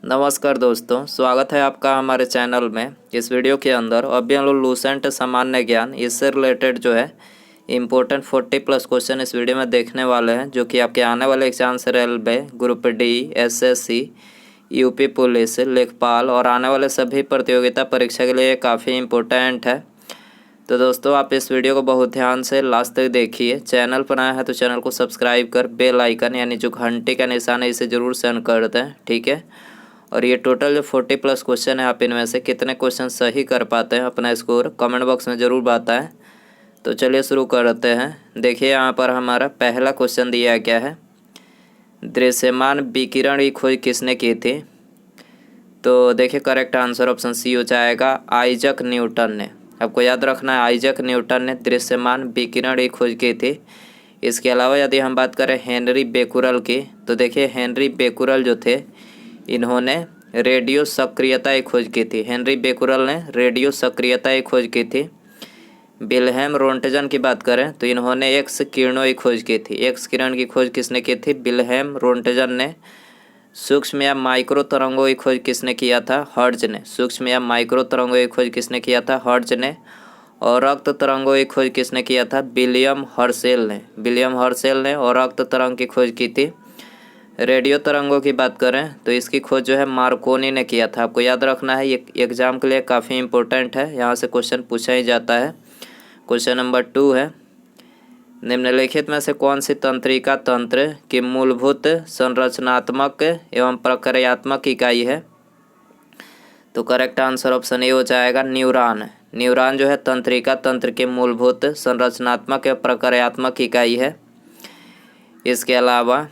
नमस्कार दोस्तों, स्वागत है आपका हमारे चैनल में। इस वीडियो के अंदर अभी हम लोग लूसेंट सामान्य ज्ञान इससे रिलेटेड जो है इम्पोर्टेंट 40+ क्वेश्चन इस वीडियो में देखने वाले हैं, जो कि आपके आने वाले एग्जाम से railway group D, SSC, UP police, लेखपाल और आने वाले सभी प्रतियोगिता परीक्षा के लिए काफ़ी इम्पोर्टेंट है। तो दोस्तों, आप इस वीडियो को बहुत ध्यान से लास्ट तक देखिए। चैनल पर आया है तो चैनल को सब्सक्राइब कर बेल आइकन यानी जो घंटे का निशान है इसे ज़रूर सेंड कर दें, ठीक है। और ये टोटल जो 40+ क्वेश्चन है, आप इनमें से कितने क्वेश्चन सही कर पाते हैं अपना स्कोर कमेंट बॉक्स में ज़रूर बताएं। तो चलिए शुरू करते हैं। देखिए यहाँ पर हमारा पहला क्वेश्चन दिया गया है, दृश्यमान विकिरण की खोज किसने की थी। तो देखिए करेक्ट आंसर ऑप्शन सी हो जाएगा, आइजक न्यूटन ने। आपको याद रखना है, आइजक न्यूटन ने दृश्यमान विकिरण की खोज की थी। इसके अलावा यदि हम बात करें हेनरी बेकुरल की, तो देखिए हेनरी बेकुरल जो थे इन्होंने रेडियो सक्रियता की खोज की थी। हेनरी बेकुरल ने रेडियो सक्रियता की खोज की थी। विल्हेम रोंटजन की बात करें तो इन्होंने एक्स किरणों की खोज की थी। एक्स किरण की खोज किसने की थी? विल्हेम रोंटजन ने। सूक्ष्म या माइक्रो तरंगों की खोज किसने किया था? हर्ट्ज ने। सूक्ष्म या माइक्रो तरंगों की खोज किसने किया था? हर्ट्ज ने। और रक्त तरंगों की खोज किसने किया था? विलियम हर्शेल ने। विलियम हर्शेल ने और रक्त तरंग की खोज की थी। रेडियो तरंगों की बात करें तो इसकी खोज जो है मार्कोनी ने किया था। आपको याद रखना है, ये एग्जाम के लिए काफ़ी इंपॉर्टेंट है, यहाँ से क्वेश्चन पूछा ही जाता है। क्वेश्चन नंबर 2 है, निम्नलिखित में से कौन सी तंत्रिका तंत्र की मूलभूत संरचनात्मक एवं प्रक्रियात्मक इकाई है। तो करेक्ट आंसर ऑप्शन ए हो जाएगा, न्यूरॉन। न्यूरॉन जो है तंत्रिका तंत्र की मूलभूत संरचनात्मक एवं प्रक्रियात्मक इकाई है। इसके अलावा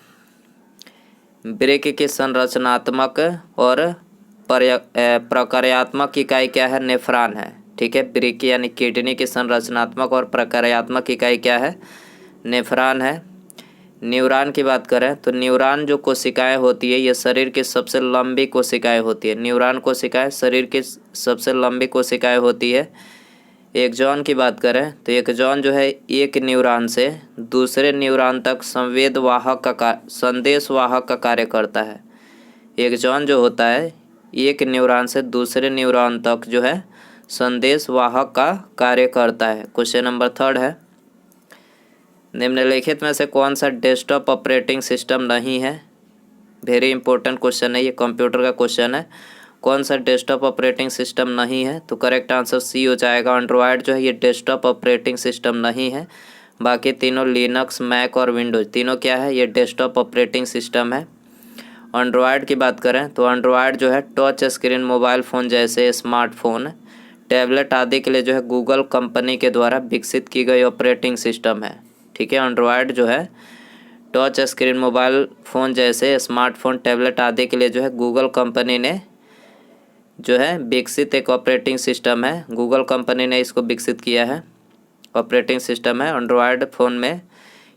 वृक्क की संरचनात्मक और प्रक्रियात्मक इकाई क्या है? नेफ्रॉन है, ठीक है। वृक्क यानी किडनी की संरचनात्मक और प्रक्रियात्मक इकाई क्या है? नेफ्रॉन है। न्यूरॉन की बात करें तो न्यूरॉन जो कोशिकाएं होती है ये शरीर की सबसे लंबी कोशिकाएं होती है। न्यूरॉन कोशिकाएं शरीर की सबसे लंबी कोशिकाएं होती है। एक्सॉन की बात करें तो एक्सॉन जो है एक न्यूरॉन से दूसरे न्यूरॉन तक संदेश वाहक का कार्य करता है। एक्सॉन जो होता है एक न्यूरॉन से दूसरे न्यूरॉन तक जो है संदेश वाहक का कार्य करता है। क्वेश्चन नंबर 3 है, निम्नलिखित में से कौन सा डेस्कटॉप ऑपरेटिंग सिस्टम नहीं है। वेरी इंपॉर्टेंट क्वेश्चन है, ये कंप्यूटर का क्वेश्चन है। कौन सा डेस्कटॉप ऑपरेटिंग सिस्टम नहीं है? तो करेक्ट आंसर सी हो जाएगा, एंड्रॉयड जो है ये डेस्कटॉप ऑपरेटिंग सिस्टम नहीं है। बाकी तीनों लिनक्स, मैक और विंडोज तीनों क्या है? ये डेस्कटॉप ऑपरेटिंग सिस्टम है। एंड्रॉयड की बात करें तो एंड्रॉयड जो है टच स्क्रीन मोबाइल फ़ोन जैसे स्मार्टफोन, टैबलेट आदि के लिए जो है गूगल कंपनी के द्वारा विकसित की गई ऑपरेटिंग सिस्टम है, ठीक है। एंड्रॉयड जो है टच स्क्रीन मोबाइल फ़ोन जैसे स्मार्टफोन, टैबलेट आदि के लिए जो है गूगल कंपनी ने जो है विकसित एक ऑपरेटिंग सिस्टम है। गूगल कंपनी ने इसको विकसित किया है, ऑपरेटिंग सिस्टम है। एंड्रॉयड फ़ोन में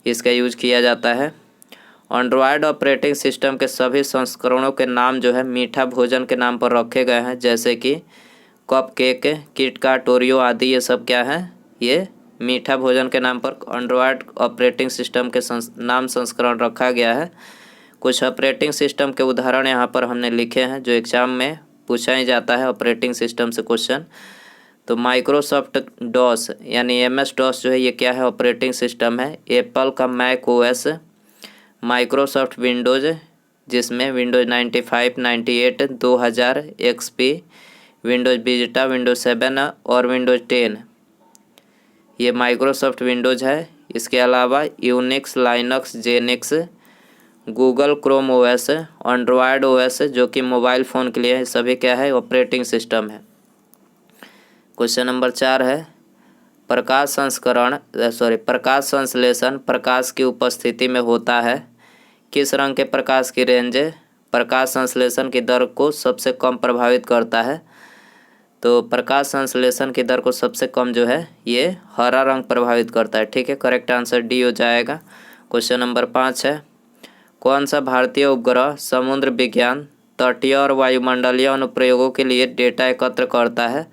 इसका यूज किया जाता है। एंड्रॉयड ऑपरेटिंग सिस्टम के सभी संस्करणों के नाम जो है मीठा भोजन के नाम पर रखे गए हैं, जैसे कि कप केक, किटकैट, ओरियो आदि। ये सब क्या है? ये मीठा भोजन के नाम पर एंड्रॉयड ऑपरेटिंग सिस्टम के नाम संस्करण रखा गया है। कुछ ऑपरेटिंग सिस्टम के उदाहरण यहाँ पर हमने लिखे हैं जो एग्जाम में पूछा ही जाता है ऑपरेटिंग सिस्टम से क्वेश्चन। तो माइक्रोसॉफ्ट डॉस यानी MS डॉस जो है ये क्या है? ऑपरेटिंग सिस्टम है। एप्पल का मैक OS, माइक्रोसॉफ्ट विंडोज़ जिसमें Windows 95, 98, 2000 XP, Windows Vista, Windows 7 और विंडोज़ 10 ये माइक्रोसॉफ्ट विंडोज़ है। इसके अलावा Unix, Linux, Xenix, Google Chrome OS, Android OS जो कि मोबाइल फ़ोन के लिए है, सभी क्या है? ऑपरेटिंग सिस्टम है। क्वेश्चन नंबर 4 है, प्रकाश संश्लेषण प्रकाश की उपस्थिति में होता है। किस रंग के प्रकाश की रेंज प्रकाश संश्लेषण की दर को सबसे कम प्रभावित करता है? तो प्रकाश संश्लेषण की दर को सबसे कम जो है ये हरा रंग प्रभावित करता है, ठीक है। करेक्ट आंसर डी हो जाएगा। क्वेश्चन नंबर 5 है, कौन सा भारतीय उपग्रह समुद्र विज्ञान, तटीय और वायुमंडलीय अनुप्रयोगों के लिए डेटा एकत्र करता है?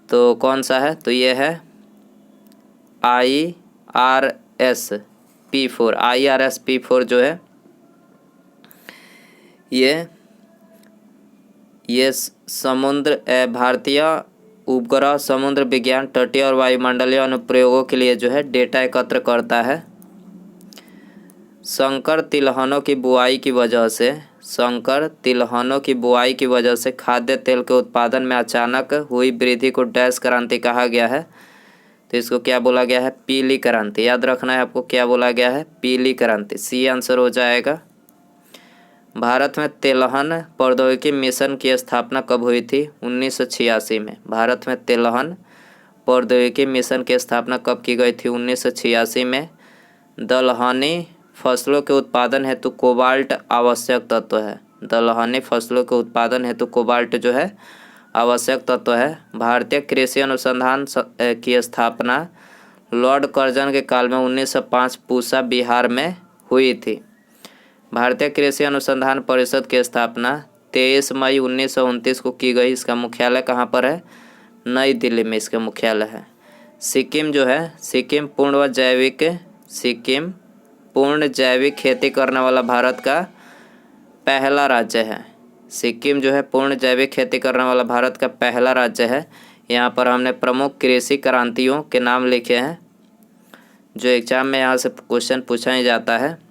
तो कौन सा है? तो ये है IRS-P4। IRS-P4 जो है ये ये समुद्र भारतीय उपग्रह समुद्र विज्ञान, तटीय और वायुमंडलीय अनुप्रयोगों के लिए जो है डेटा एकत्र करता है। संकर तिलहनों की बुआई की वजह से खाद्य तेल के उत्पादन में अचानक हुई वृद्धि को डैश क्रांति कहा गया है। तो इसको क्या बोला गया है? पीली क्रांति। याद रखना है आपको, क्या बोला गया है? पीली क्रांति। सी आंसर हो जाएगा। भारत में तेलहन प्रौद्योगिकी मिशन की स्थापना कब हुई थी? 1986 में। भारत में तेलहन प्रौद्योगिकी मिशन की स्थापना कब की गई थी? 1986 में। दलहनी फसलों के उत्पादन हेतु कोबाल्ट आवश्यक तत्व है। दलहनी फसलों के उत्पादन हेतु कोबाल्ट जो है आवश्यक तत्व है। भारतीय कृषि अनुसंधान की स्थापना लॉर्ड कर्जन के काल में 1905 पूसा, बिहार में हुई थी। भारतीय कृषि अनुसंधान परिषद की स्थापना 23 मई 1929 को की गई। इसका मुख्यालय कहाँ पर है? नई दिल्ली में इसका मुख्यालय है। सिक्किम जो है, सिक्किम पूर्ण जैविक खेती करने वाला भारत का पहला राज्य है। सिक्किम जो है पूर्ण जैविक खेती करने वाला भारत का पहला राज्य है। यहाँ पर हमने प्रमुख कृषि क्रांतियों के नाम लिखे हैं जो एग्जाम में यहाँ से क्वेश्चन पूछा ही जाता है।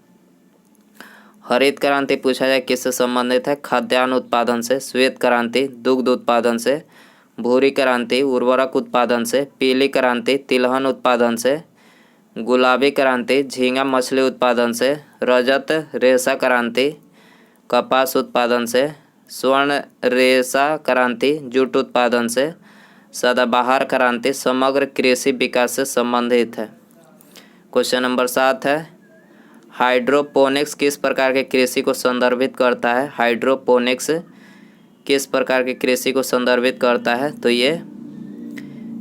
हरित क्रांति पूछा जाए किससे संबंधित है? खाद्यान्न उत्पादन से। श्वेत क्रांति दुग्ध उत्पादन से। भूरी क्रांति उर्वरक उत्पादन से। पीली क्रांति तिलहन उत्पादन से। गुलाबी क्रांति झींगा मछली उत्पादन से। रजत रेशा क्रांति कपास उत्पादन से। स्वर्ण रेशा क्रांति जूट उत्पादन से। सदाबहार क्रांति समग्र कृषि विकास से संबंधित है। क्वेश्चन नंबर 7 है, हाइड्रोपोनिक्स किस प्रकार के कृषि को संदर्भित करता है? हाइड्रोपोनिक्स किस प्रकार की कृषि को संदर्भित करता है? तो ये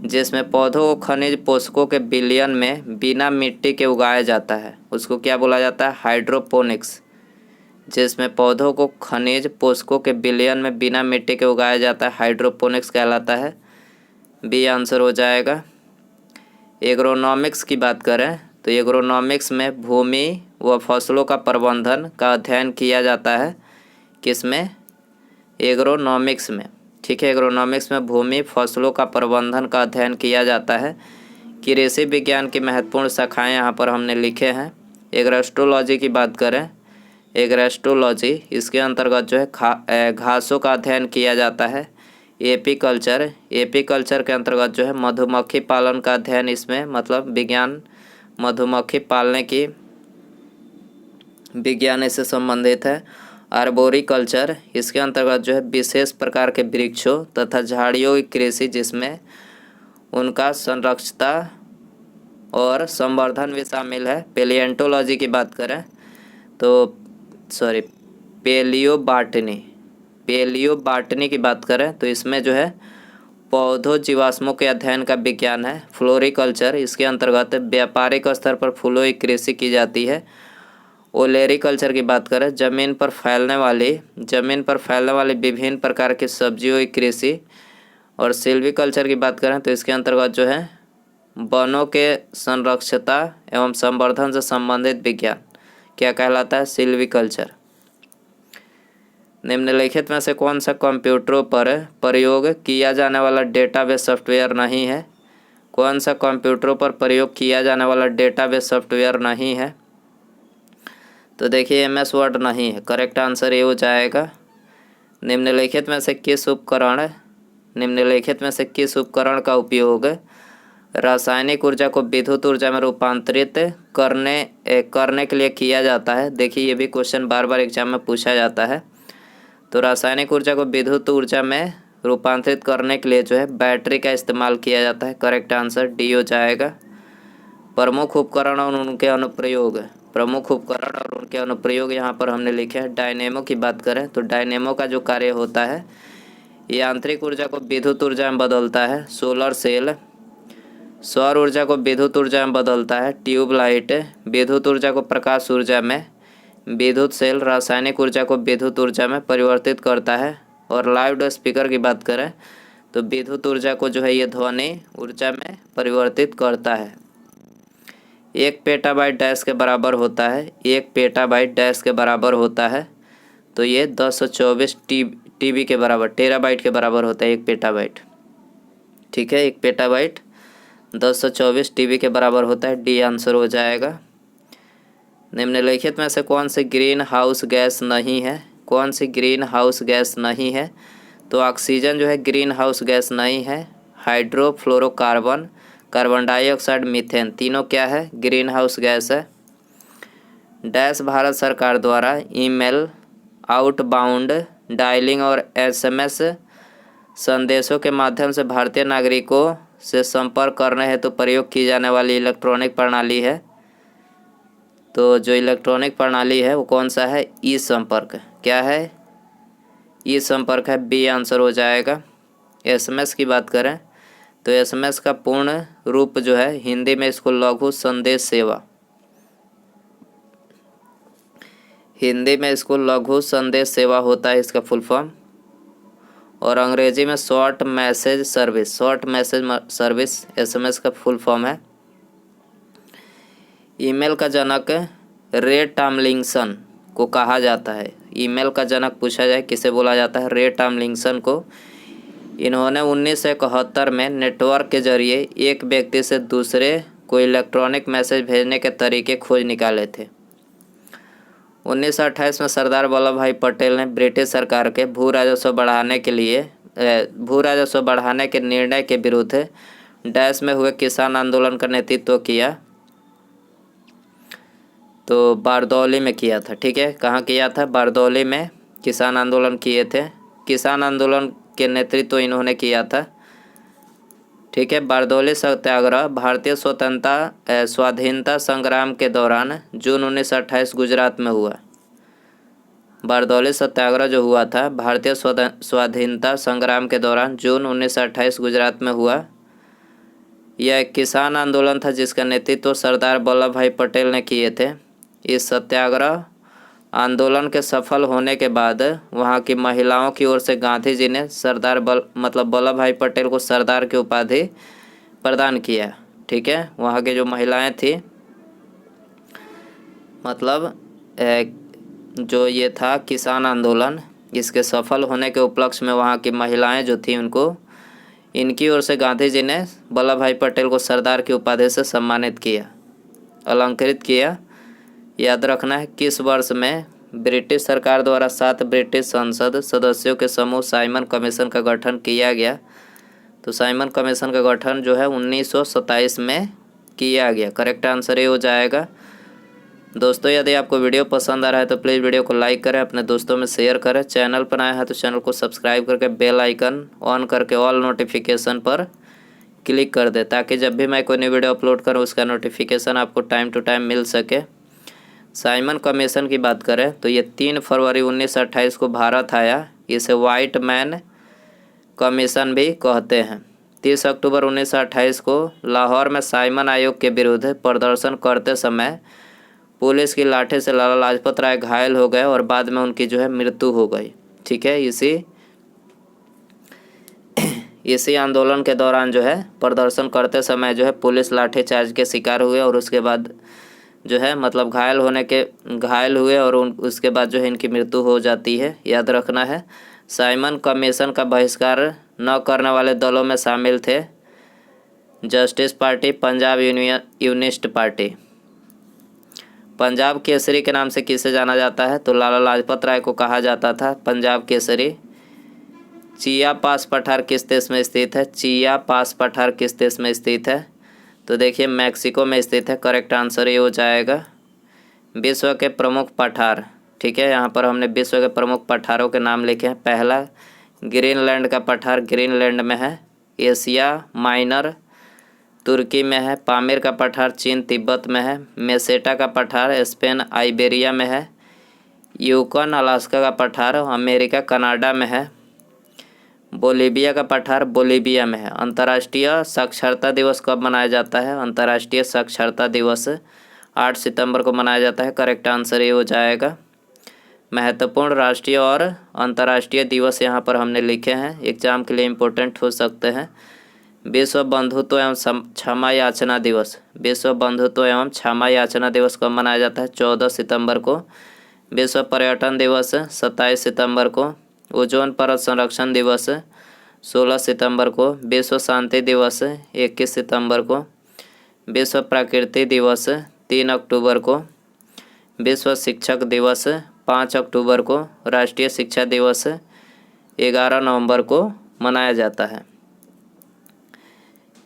जिसमें पौधों को खनिज पोषकों के विलयन में बिना मिट्टी के उगाया जाता है, उसको क्या बोला जाता है? हाइड्रोपोनिक्स। जिसमें पौधों को खनिज पोषकों के विलयन में बिना मिट्टी के उगाया जाता है, हाइड्रोपोनिक्स कहलाता है। बी आंसर हो जाएगा। एग्रोनॉमिक्स की बात करें तो एग्रोनॉमिक्स में भूमि व फसलों का प्रबंधन का अध्ययन किया जाता है। किसमें? एग्रोनॉमिक्स में। ठीक है, एग्रोनॉमिक्स में भूमि फसलों का प्रबंधन का अध्ययन किया जाता है। कृषि विज्ञान की महत्वपूर्ण शाखाएं यहाँ पर हमने लिखे हैं। एग्रोस्टोलॉजी की बात करें, एग्रोस्टोलॉजी इसके अंतर्गत जो है घासों का अध्ययन किया जाता है। एपीकल्चर के अंतर्गत जो है मधुमक्खी पालन का अध्ययन, इसमें मतलब विज्ञान मधुमक्खी पालने की विज्ञान से संबंधित है। आर्बोरिकल्चर इसके अंतर्गत जो है विशेष प्रकार के वृक्षों तथा झाड़ियों की कृषि जिसमें उनका संरक्षता और संवर्धन भी शामिल है। पेलियोंटोलॉजी की बात करें तो पेलियोबाटनी की बात करें तो इसमें जो है पौधों जीवाश्मों के अध्ययन का विज्ञान है। फ्लोरिकल्चर इसके अंतर्गत व्यापारिक स्तर पर फूलों की कृषि की जाती है। ओलेरिकल्चर की बात करें जमीन पर फैलने वाली विभिन्न प्रकार की सब्जियों की कृषि। और सिल्वीकल्चर की बात करें तो इसके अंतर्गत जो है वनों के संरक्षता एवं संवर्धन से संबंधित विज्ञान क्या कहलाता है? सिल्वीकल्चर। निम्नलिखित में से कौन सा कंप्यूटरों पर प्रयोग किया जाने वाला डेटाबेस सॉफ्टवेयर नहीं है? कौन सा कंप्यूटरों पर प्रयोग किया जाने वाला डेटाबेस सॉफ्टवेयर नहीं है? तो देखिए MS वर्ड नहीं है, करेक्ट आंसर ये हो जाएगा। निम्नलिखित में से किस उपकरण का उपयोग रासायनिक ऊर्जा को विद्युत ऊर्जा में रूपांतरित करने के लिए किया जाता है? देखिए ये भी क्वेश्चन बार बार एग्जाम में पूछा जाता है। तो रासायनिक ऊर्जा को विद्युत ऊर्जा में रूपांतरित करने के लिए जो है बैटरी का इस्तेमाल किया जाता है। करेक्ट आंसर डी हो जाएगा। प्रमुख उपकरण और उनके अनुप्रयोग यहाँ पर हमने लिखे हैं। डायनेमो की बात करें तो डायनेमो का जो कार्य होता है यांत्रिक ऊर्जा को विद्युत ऊर्जा में बदलता है। सोलर सेल सौर ऊर्जा को विद्युत ऊर्जा में बदलता है। ट्यूबलाइट विद्युत ऊर्जा को प्रकाश ऊर्जा में, विद्युत सेल रासायनिक ऊर्जा को विद्युत ऊर्जा में परिवर्तित करता है। और लाउड स्पीकर की बात करें तो विद्युत ऊर्जा को जो है ये ध्वनि ऊर्जा में परिवर्तित करता है। 1 पेटाबाइट डैश के बराबर होता है। 1 पेटाबाइट डैश के बराबर होता है तो ये 1024 टीबी के बराबर, टेराबाइट के बराबर होता है 1 पेटाबाइट। ठीक है, 1 पेटाबाइट 1024 टीबी के बराबर होता है। डी आंसर हो जाएगा। निम्नलिखित में से कौन सी ग्रीन हाउस गैस नहीं है? कौन सी ग्रीन हाउस गैस नहीं है? तो ऑक्सीजन जो है ग्रीन हाउस गैस नहीं है। हाइड्रोफ्लोरोकार्बन, कार्बन डाइऑक्साइड, मीथेन, तीनों क्या है? ग्रीन हाउस गैस है। डैश भारत सरकार द्वारा ईमेल, आउटबाउंड डायलिंग और एसएमएस संदेशों के माध्यम से भारतीय नागरिकों से संपर्क करने हेतु प्रयोग की जाने वाली इलेक्ट्रॉनिक प्रणाली है। तो जो इलेक्ट्रॉनिक प्रणाली है वो कौन सा है? ई संपर्क। क्या है? ई संपर्क है। बी आंसर हो जाएगा। एसएमएस की बात करें तो एसएमएस का पूर्ण रूप जो है हिंदी में इसको लघु संदेश सेवा, हिंदी में इसको लघु संदेश सेवा होता है इसका फुल फॉर्म। और अंग्रेजी में short message service, short message service SMS का फुल फॉर्म है। ईमेल का जनक रे टॉमलिंसन को कहा जाता है। ईमेल का जनक पूछा जाए किसे बोला जाता है? रे टॉमलिंसन को। इन्होंने 1971 में नेटवर्क के जरिए एक व्यक्ति से दूसरे को इलेक्ट्रॉनिक मैसेज भेजने के तरीके खोज निकाले थे। 1928 में सरदार वल्लभ भाई पटेल ने ब्रिटिश सरकार के भू राजस्व बढ़ाने के निर्णय के विरुद्ध डैश में हुए किसान आंदोलन का नेतृत्व किया। तो बारदौली में किया था। ठीक है, कहाँ किया था? बारदौली में किसान आंदोलन किए थे। किसान आंदोलन के नेतृत्व इन्होंने किया था। ठीक है, बारदौली सत्याग्रह भारतीय स्वाधीनता संग्राम के दौरान जून 1928 गुजरात में हुआ। बारदौली सत्याग्रह जो हुआ था भारतीय स्वाधीनता संग्राम के दौरान जून 1928 गुजरात में हुआ। यह एक किसान आंदोलन था जिसका नेतृत्व सरदार वल्लभ भाई पटेल ने किए थे। इस सत्याग्रह आंदोलन के सफल होने के बाद वहां की महिलाओं की ओर से गांधी जी ने वल्लभ भाई पटेल को सरदार की उपाधि प्रदान किया। ठीक है, वहां की जो महिलाएं थी जो ये था किसान आंदोलन, इसके सफल होने के उपलक्ष्य में वहाँ की महिलाएं जो थी उनको इनकी ओर से गांधी जी ने वल्लभ भाई पटेल को सरदार की उपाधि से सम्मानित किया, अलंकृत किया। याद रखना है किस वर्ष में ब्रिटिश सरकार द्वारा 7 ब्रिटिश संसद सदस्यों के समूह साइमन कमीशन का गठन किया गया। तो साइमन कमीशन का गठन जो है 1927 में किया गया। करेक्ट आंसर ये हो जाएगा। दोस्तों, यदि आपको वीडियो पसंद आ रहा है तो प्लीज़ वीडियो को लाइक करें, अपने दोस्तों में शेयर करें। चैनल पर आए हैं तो चैनल को सब्सक्राइब करके बेल आइकन ऑन करके ऑल नोटिफिकेशन पर क्लिक कर दे, ताकि जब भी मैं कोई नई वीडियो अपलोड करूं उसका नोटिफिकेशन आपको टाइम टू टाइम मिल सके। साइमन कमीशन की बात करें तो ये 3 फरवरी 1928 को भारत आया। इसे वाइट मैन कमीशन भी कहते हैं। 30 अक्टूबर 1928 को लाहौर में साइमन आयोग के विरुद्ध प्रदर्शन करते समय पुलिस की लाठी से लाला लाजपत राय घायल हो गए और बाद में उनकी जो है मृत्यु हो गई। ठीक है, इसी आंदोलन के दौरान जो है प्रदर्शन करते समय जो है पुलिस लाठीचार्ज के शिकार हुए और उसके बाद जो है घायल हुए और उसके बाद जो है इनकी मृत्यु हो जाती है। याद रखना है। साइमन कमीशन का बहिष्कार न करने वाले दलों में शामिल थे justice party, Punjab Unionist party. Punjab Kesari के नाम से किसे जाना जाता है? तो लाला लाजपत राय को कहा जाता था पंजाब केसरी। चिया पास पठार किस देश में स्थित है? चिया पास पठार किस देश में स्थित है? तो देखिए मैक्सिको में स्थित है। करेक्ट आंसर ये हो जाएगा। विश्व के प्रमुख पठार। ठीक है, यहाँ पर हमने विश्व के प्रमुख पठारों के नाम लिखे हैं। पहला ग्रीनलैंड का पठार ग्रीनलैंड में है। एशिया माइनर तुर्की में है। पामीर का पठार चीन तिब्बत में है। मेसेटा का पठार स्पेन आइबेरिया में है। यूकॉन अलास्का का पठार अमेरिका कनाडा में है। बोलीविया का पठार बोलीविया में है। अंतर्राष्ट्रीय साक्षरता दिवस कब मनाया जाता है? अंतर्राष्ट्रीय साक्षरता दिवस 8 सितंबर को मनाया जाता है। करेक्ट आंसर ये हो जाएगा। महत्वपूर्ण राष्ट्रीय और अंतर्राष्ट्रीय दिवस यहाँ पर हमने लिखे हैं, एग्जाम के लिए इम्पोर्टेंट हो सकते हैं। विश्व बंधुत्व एवं क्षमा याचना दिवस। विश्व बंधुत्व एवं क्षमा याचना दिवस कब मनाया जाता है? 14 सितंबर को। विश्व पर्यटन दिवस 27 सितंबर को। ओजोन परत संरक्षण दिवस 16 सितंबर को। विश्व शांति दिवस 21 सितंबर को। विश्व प्रकृति दिवस 3 अक्टूबर को। विश्व शिक्षक दिवस 5 अक्टूबर को। राष्ट्रीय शिक्षा दिवस 11 नवंबर को मनाया जाता है।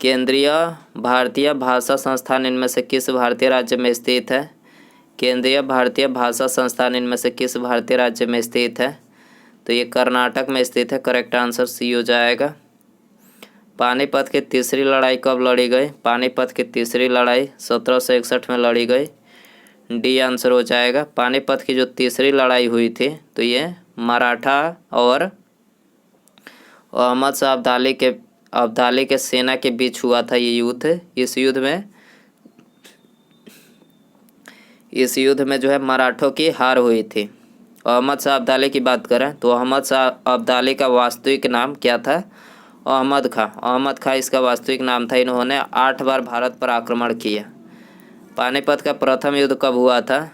केंद्रीय भारतीय भाषा संस्थान इनमें से किस भारतीय राज्य में स्थित है? केंद्रीय भारतीय भाषा संस्थान इनमें से किस भारतीय राज्य में स्थित है? तो ये कर्नाटक में स्थित है। करेक्ट आंसर सी हो जाएगा। पानीपत की तीसरी लड़ाई कब लड़ी गई? पानीपत की तीसरी लड़ाई 1761 में लड़ी गई। डी आंसर हो जाएगा। पानीपत की जो तीसरी लड़ाई हुई थी तो ये मराठा और अहमद शाह अब्दाली के सेना के बीच हुआ था ये युद्ध। इस युद्ध में जो है मराठों की हार हुई थी। अहमद शाह अब्दाली की बात करें तो अहमद शाह अब्दाली का वास्तविक नाम क्या था? अहमद खां इसका वास्तविक नाम था। इन्होंने 8 बार भारत पर आक्रमण किया। पानीपत का प्रथम युद्ध कब हुआ था?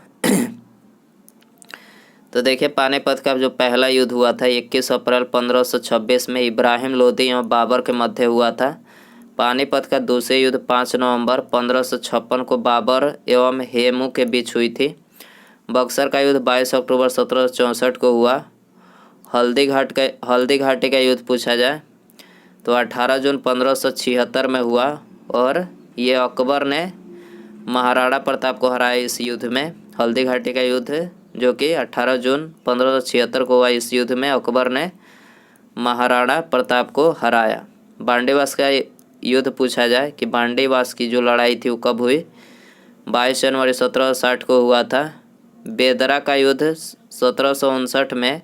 तो देखिए पानीपत का जो पहला युद्ध हुआ था 21 अप्रैल 1526 में इब्राहिम लोदी एवं बाबर के मध्य हुआ था। पानीपत का दूसरे युद्ध 5 नवंबर 1556 को बाबर एवं हेमू के बीच हुई थी। बक्सर का युद्ध 22 अक्टूबर 1764 को हुआ। हल्दी घाटी का युद्ध पूछा जाए तो 18 जून 1576 में हुआ और ये अकबर ने महाराणा प्रताप को हराया इस युद्ध में। हल्दी घाटी का युद्ध जो कि 18 जून 1576 को हुआ, इस युद्ध में अकबर ने महाराणा प्रताप को हराया। बांडीवास का युद्ध पूछा जाए कि बांडीवास की जो लड़ाई थी वो कब हुई? 22 जनवरी 1760 को हुआ था। बेदरा का युद्ध 1759 में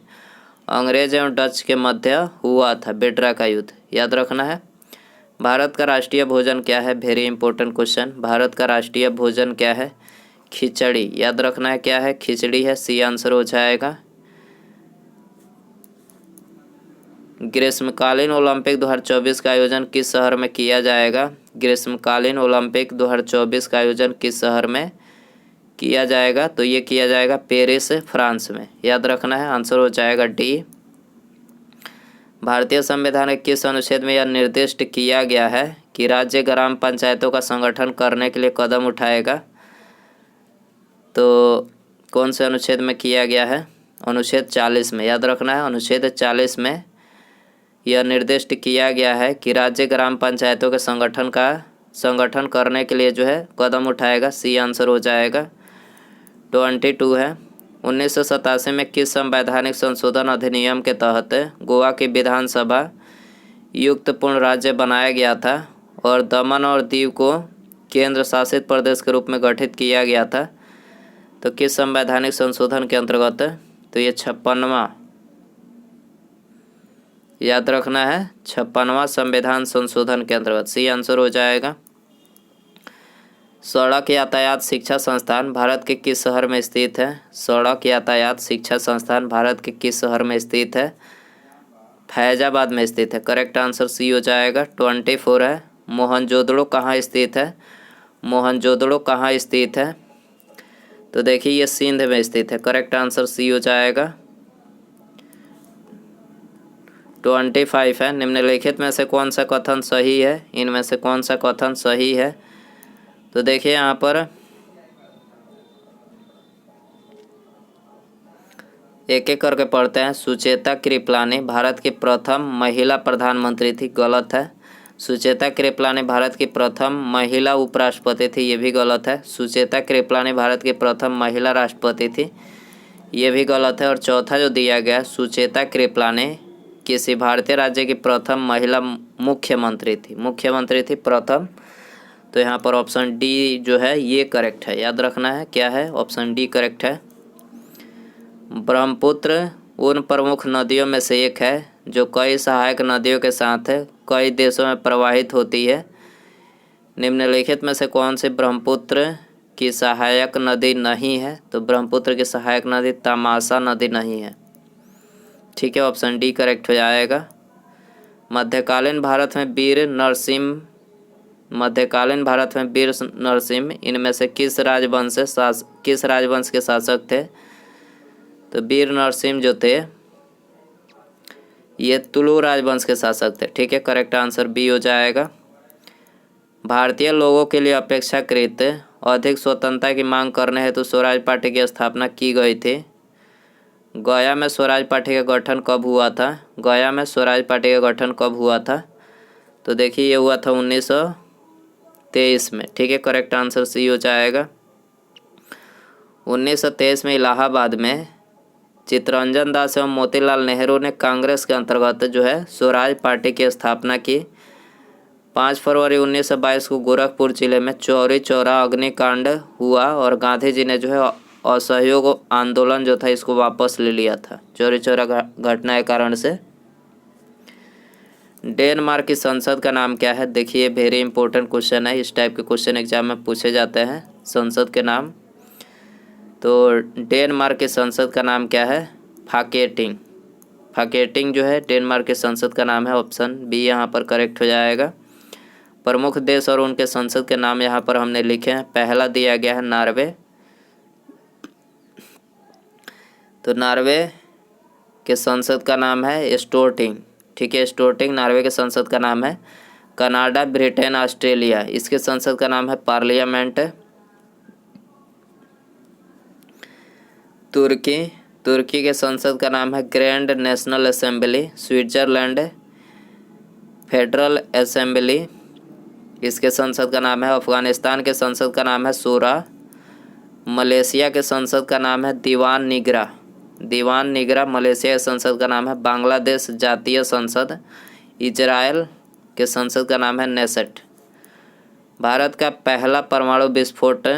अंग्रेज एवं डच के मध्य हुआ था। बेदरा का युद्ध याद रखना है। भारत का राष्ट्रीय भोजन क्या है? Very important question. भारत का राष्ट्रीय भोजन क्या है? खिचड़ी। याद रखना है क्या है? खिचड़ी है। सी आंसर हो जाएगा। ग्रीष्मकालीन ओलंपिक 2024 का आयोजन किस शहर में किया जाएगा? ग्रीष्मकालीन ओलंपिक 2024 का आयोजन किस शहर में किया जाएगा? तो ये किया जाएगा पेरिस, फ्रांस में। याद रखना है। आंसर हो जाएगा डी। भारतीय संविधान के किस अनुच्छेद में यह निर्दिष्ट किया गया है कि राज्य ग्राम पंचायतों का संगठन करने के लिए कदम उठाएगा? तो कौन से अनुच्छेद में किया गया है? अनुच्छेद 40 में। याद रखना है। अनुच्छेद 40 में यह निर्दिष्ट किया गया है कि राज्य ग्राम पंचायतों के संगठन करने के लिए जो है कदम उठाएगा। सी आंसर हो जाएगा। 22 है। 1987 में किस संवैधानिक संशोधन अधिनियम के तहत गोवा की विधानसभा युक्त पूर्ण राज्य बनाया गया था और दमन और दीव को केंद्र शासित प्रदेश के रूप में गठित किया गया था? तो किस संवैधानिक संशोधन के अंतर्गत? तो ये 56वां। याद रखना है 56वां संविधान संशोधन के अंतर्गत। सी आंसर हो जाएगा। सड़क यातायात शिक्षा संस्थान भारत के किस शहर में स्थित है? सड़क यातायात शिक्षा संस्थान भारत के किस शहर में स्थित है? फैजाबाद में स्थित है। करेक्ट आंसर सी हो जाएगा। 24 है। मोहनजोदड़ो कहाँ स्थित है? मोहनजोदड़ो कहाँ स्थित है? तो देखिए ये सिंध में स्थित है। करेक्ट आंसर सी हो जाएगा। 25 है। निम्नलिखित में से कौन सा कथन सही है? इनमें से कौन सा कथन सही है? तो देखिए यहाँ पर एक एक करके पढ़ते हैं। सुचेता कृपलानी भारत की प्रथम महिला प्रधानमंत्री थी। गलत है। सुचेता कृपलानी भारत की प्रथम महिला उपराष्ट्रपति थी। ये भी गलत है। सुचेता कृपलानी भारत की प्रथम महिला राष्ट्रपति थी। ये भी गलत है। और चौथा जो दिया गया, सुचेता कृपलानी किसी भारतीय राज्य की प्रथम महिला मुख्यमंत्री थी प्रथम। तो यहाँ पर ऑप्शन डी जो है ये करेक्ट है। याद रखना है क्या है? ऑप्शन डी करेक्ट है। ब्रह्मपुत्र उन प्रमुख नदियों में से एक है जो कई सहायक नदियों के साथ कई देशों में प्रवाहित होती है। निम्नलिखित में से कौन सी ब्रह्मपुत्र की सहायक नदी नहीं है? तो ब्रह्मपुत्र की सहायक नदी तमाशा नदी नहीं है। ठीक है, ऑप्शन डी करेक्ट हो जाएगा। मध्यकालीन भारत में वीर नरसिम्हा इनमें से किस राजवंश के शासक थे? तो वीर नरसिम्हा जो थे ये तुलु राजवंश के शासक थे। ठीक है, करेक्ट आंसर बी हो जाएगा। भारतीय लोगों के लिए अपेक्षाकृत अधिक स्वतंत्रता की मांग करने हेतु स्वराज पार्टी की स्थापना की गई थी। गया में स्वराज पार्टी का गठन कब हुआ था? गया में स्वराज पार्टी का गठन कब हुआ था? तो देखिए ये हुआ था 1923 में। ठीक है, करेक्ट आंसर सी हो जाएगा। 1923 में इलाहाबाद में चित्तरंजन दास एवं मोतीलाल नेहरू ने कांग्रेस के अंतर्गत जो है स्वराज पार्टी की स्थापना की। 5 फरवरी 1922 को गोरखपुर जिले में चौरी चौरा अग्निकांड हुआ और गांधी जी ने जो है असहयोग आंदोलन जो था इसको वापस ले लिया था चौरी चौरा घटना के कारण से। डेनमार्क की संसद का नाम क्या है? देखिए वेरी इंपॉर्टेंट क्वेश्चन है, इस टाइप के क्वेश्चन एग्जाम में पूछे जाते हैं। संसद के नाम, तो डेनमार्क की संसद का नाम क्या है? फाकेटिंग। फाकेटिंग जो है डेनमार्क के संसद का नाम है। ऑप्शन बी यहाँ पर करेक्ट हो जाएगा। प्रमुख देश और उनके संसद के नाम यहाँ पर हमने लिखे हैं। पहला दिया गया है नॉर्वे, तो नॉर्वे के संसद का नाम है स्टोर्टिंग। ठीक है, स्टोर्टिंग नॉर्वे के संसद का नाम है। कनाडा, ब्रिटेन, ऑस्ट्रेलिया, इसके संसद का नाम है पार्लियामेंट। तुर्की के संसद का नाम है grand national assembly. Switzerland, federal assembly, इसके संसद का नाम है। अफगानिस्तान के संसद का नाम है शूरा। मलेशिया के संसद का नाम है दीवान निगरा। मलेशिया के संसद का नाम है। बांग्लादेश जातीय संसद। इजराइल के संसद का नाम है नेसेट। भारत का पहला परमाणु विस्फोट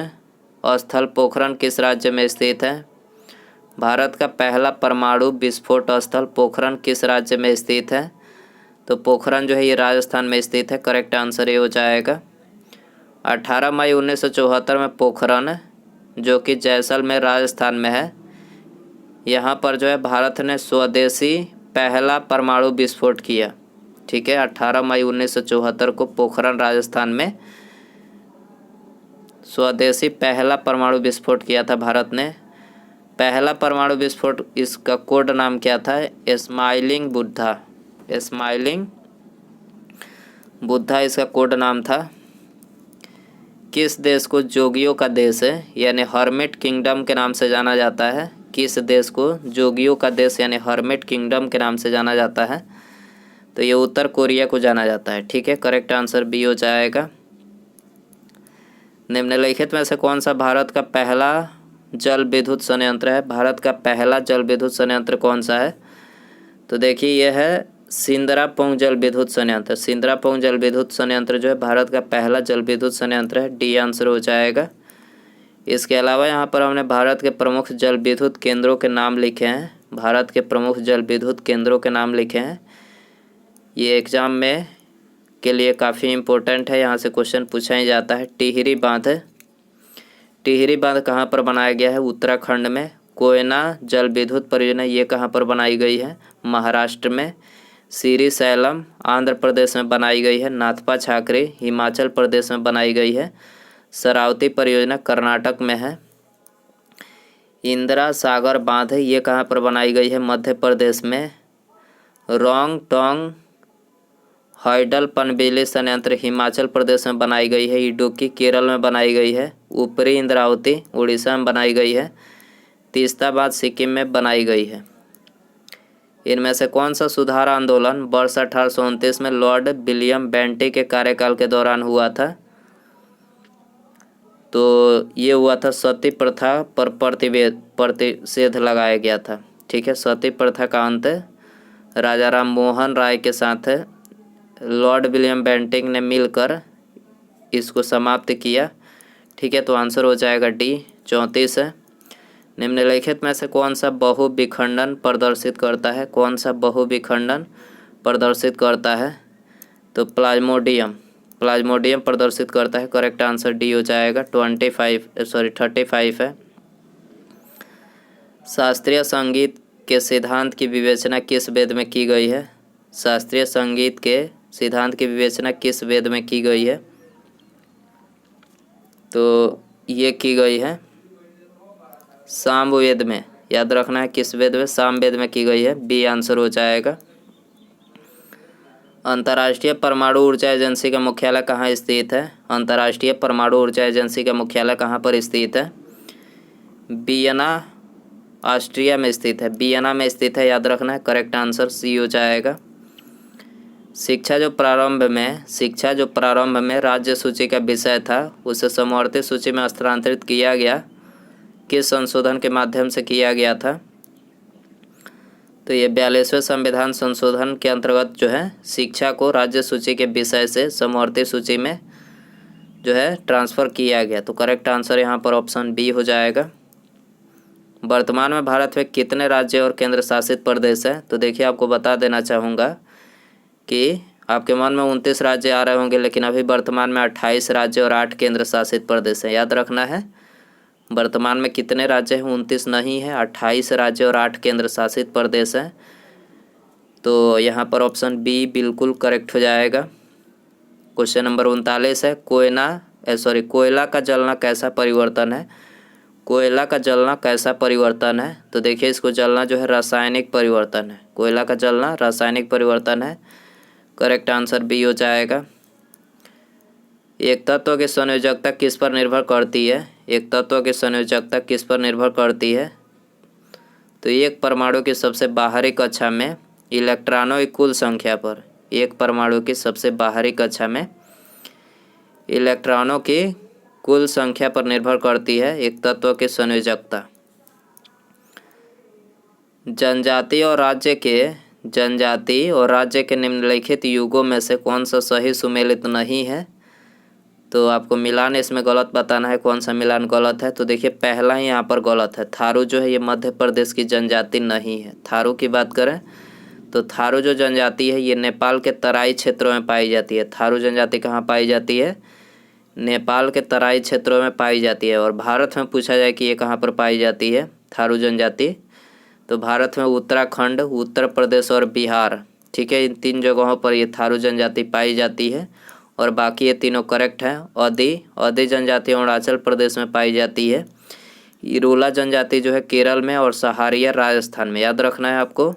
स्थल पोखरण किस राज्य में स्थित है? भारत का पहला परमाणु विस्फोट स्थल पोखरण किस राज्य में स्थित है? तो पोखरण जो है ये राजस्थान में स्थित है। करेक्ट आंसर ये हो जाएगा। 18 मई 1974 में पोखरण जो कि जैसलमेर राजस्थान में है, यहाँ पर जो है भारत ने स्वदेशी पहला परमाणु विस्फोट किया। ठीक है, 18 मई 1974 को पोखरण राजस्थान में स्वदेशी पहला परमाणु विस्फोट किया था भारत ने। पहला परमाणु विस्फोट, इसका कोड नाम क्या था? स्माइलिंग बुद्धा इसका कोड नाम था। किस देश को जोगियों का देश है यानी हर्मिट किंगडम के नाम से जाना जाता है? किस देश को जोगियों का देश यानी हर्मिट किंगडम के नाम से जाना जाता है? तो ये उत्तर कोरिया को जाना जाता है। ठीक है, करेक्ट आंसर बी हो जाएगा। निम्नलिखित में से कौन सा भारत का पहला जल विद्युत संयंत्र है? भारत का पहला जल विद्युत संयंत्र कौन सा है? तो देखिए यह है सिंदरापोंग जल विद्युत संयंत्र। सिंदरापोंग जल विद्युत संयंत्र जो है भारत का पहला जल विद्युत संयंत्र है। डी आंसर हो जाएगा। इसके अलावा यहाँ पर हमने भारत के प्रमुख जल विद्युत केंद्रों के नाम लिखे हैं। भारत के प्रमुख जल विद्युत केंद्रों के नाम लिखे हैं। ये एग्जाम में के लिए काफ़ी इम्पोर्टेंट है, यहाँ से क्वेश्चन पूछा ही जाता है। टिहरी बांध कहाँ पर बनाया गया है? उत्तराखंड में। कोयना जल विद्युत परियोजना ये कहाँ पर बनाई गई है? महाराष्ट्र में। श्रीशैलम आंध्र प्रदेश में बनाई गई है। नाथपा छाकरी हिमाचल प्रदेश में बनाई गई है। शरावती परियोजना कर्नाटक में है। इंदिरा सागर बांध ये कहाँ पर बनाई गई है? मध्य प्रदेश में। रोंग टोंग हॉइडल पनबिजली संयंत्र हिमाचल प्रदेश में बनाई गई है। इडुक्की केरल में बनाई गई है। ऊपरी इंद्रावती उड़ीसा में बनाई गई है। तीस्ता बांध सिक्किम में बनाई गई है। इनमें से कौन सा सुधार आंदोलन वर्ष 1829 में लॉर्ड विलियम बेंटिक के कार्यकाल के दौरान हुआ था? तो ये हुआ था सती प्रथा पर प्रतिषेध लगाया गया था। ठीक है, सती प्रथा का अंत राजा राम मोहन राय के साथ लॉर्ड विलियम बेंटिक ने मिलकर इसको समाप्त किया। ठीक है, तो आंसर हो जाएगा डी 34 है। निम्नलिखित में से कौन सा बहुविखंडन प्रदर्शित करता है? कौन सा बहुविखंडन प्रदर्शित करता है? तो प्लाज्मोडियम प्रदर्शित करता है। करेक्ट आंसर डी हो जाएगा। 35 है। शास्त्रीय संगीत के सिद्धांत की विवेचना किस वेद में की गई है? शास्त्रीय संगीत के सिद्धांत की विवेचना किस वेद में की गई है? तो ये की गई है सामवेद में। याद रखना है किस वेद में? सामवेद में की गई है। बी आंसर हो जाएगा। अंतर्राष्ट्रीय परमाणु ऊर्जा एजेंसी का मुख्यालय कहाँ स्थित है? अंतर्राष्ट्रीय परमाणु ऊर्जा एजेंसी का मुख्यालय कहाँ पर स्थित है? वियना, ऑस्ट्रिया में स्थित है। वियना में स्थित है, याद रखना है। करेक्ट आंसर सी हो जाएगा। शिक्षा जो प्रारंभ में राज्य सूची का विषय था उसे समवर्ती सूची में स्थानांतरित किया गया, किस संशोधन के माध्यम से किया गया था? तो ये 42वें संविधान संशोधन के अंतर्गत जो है शिक्षा को राज्य सूची के विषय से समवर्ती सूची में जो है ट्रांसफ़र किया गया। तो करेक्ट आंसर यहाँ पर ऑप्शन बी हो जाएगा। वर्तमान में भारत में कितने राज्य और केंद्र शासित प्रदेश हैं? तो देखिए, आपको बता देना चाहूँगा कि आपके मन में 29 राज्य आ रहे होंगे, लेकिन अभी वर्तमान में 28 राज्य और 8 केंद्र शासित प्रदेश हैं। याद रखना है, वर्तमान में कितने राज्य हैं? 29 नहीं है, 28 राज्य और 8 केंद्र शासित प्रदेश हैं। तो यहाँ पर ऑप्शन बी बिल्कुल करेक्ट हो जाएगा। क्वेश्चन नंबर 39 है, कोयला का जलना कैसा परिवर्तन है? कोयला का जलना कैसा परिवर्तन है? तो देखिए, इसको जलना जो है रासायनिक परिवर्तन है। कोयला का जलना रासायनिक परिवर्तन है। करेक्ट आंसर बी हो जाएगा। एक तत्व की संयोजकता किस पर निर्भर करती है? एक तत्व की संयोजकता किस पर निर्भर करती है? तो एक परमाणु की सबसे बाहरी कक्षा में इलेक्ट्रॉनों की कुल संख्या पर, एक परमाणु की सबसे बाहरी कक्षा में इलेक्ट्रॉनों की कुल संख्या पर निर्भर करती है एक तत्व की संयोजकता। जनजाति और राज्य के निम्नलिखित युगों में से कौन सा सही सुमेलित नहीं है? तो आपको मिलान इसमें गलत बताना है, कौन सा मिलान गलत है। तो देखिए, पहला ही यहाँ पर गलत है। थारू जो है ये मध्य प्रदेश की जनजाति नहीं है। थारू की बात करें तो थारू जो जनजाति है ये नेपाल के तराई क्षेत्रों में पाई जाती है। थारू जनजाति कहाँ पाई जाती है? नेपाल के तराई क्षेत्रों में पाई जाती है। और भारत में पूछा जाए कि ये कहाँ पर पाई जाती है थारू जनजाति, तो भारत में उत्तराखंड, उत्तर प्रदेश और बिहार, ठीक है, इन 3 जगहों पर ये थारू जनजाति पाई जाती है। और बाकी ये तीनों करेक्ट हैं। अदी जनजाति अरुणाचल प्रदेश में पाई जाती है। इरोला जनजाति जो है केरल में और सहारिया राजस्थान में। याद रखना है आपको।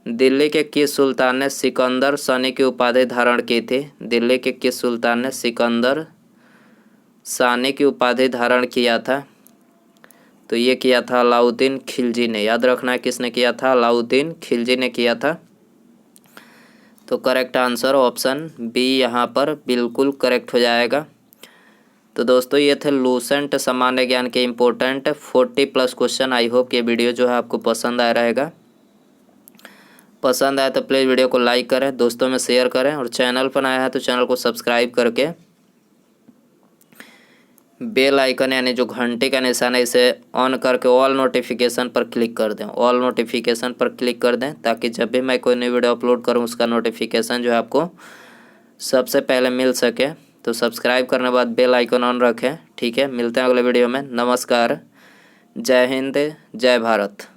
दिल्ली के किस सुल्तान ने सिकंदर सानी की उपाधि धारण की थी? दिल्ली के किस सुल्तान ने सिकंदर सानी की उपाधि धारण किया था? तो ये किया था अलाउद्दीन खिलजी ने। याद रखना है किसने किया था? अलाउद्दीन खिलजी ने किया था। तो करेक्ट आंसर ऑप्शन बी यहाँ पर बिल्कुल करेक्ट हो जाएगा। तो दोस्तों, ये थे लूसेंट सामान्य ज्ञान के इम्पोर्टेंट 40+ क्वेश्चन। आई होप ये वीडियो जो है आपको पसंद आया रहेगा। पसंद आया तो प्लीज़ वीडियो को लाइक करें, दोस्तों में शेयर करें, और चैनल पर आया है तो चैनल को सब्सक्राइब करके बेल आइकन यानी जो घंटे का निशान है इसे ऑन करके ऑल नोटिफिकेशन पर क्लिक कर दें। ऑल नोटिफिकेशन पर क्लिक कर दें ताकि जब भी मैं कोई नई वीडियो अपलोड करूं उसका नोटिफिकेशन जो है आपको सबसे पहले मिल सके। तो सब्सक्राइब करने के बाद बेल आइकन ऑन रखें। ठीक है, मिलते हैं अगले वीडियो में। नमस्कार, जय हिंद, जय भारत।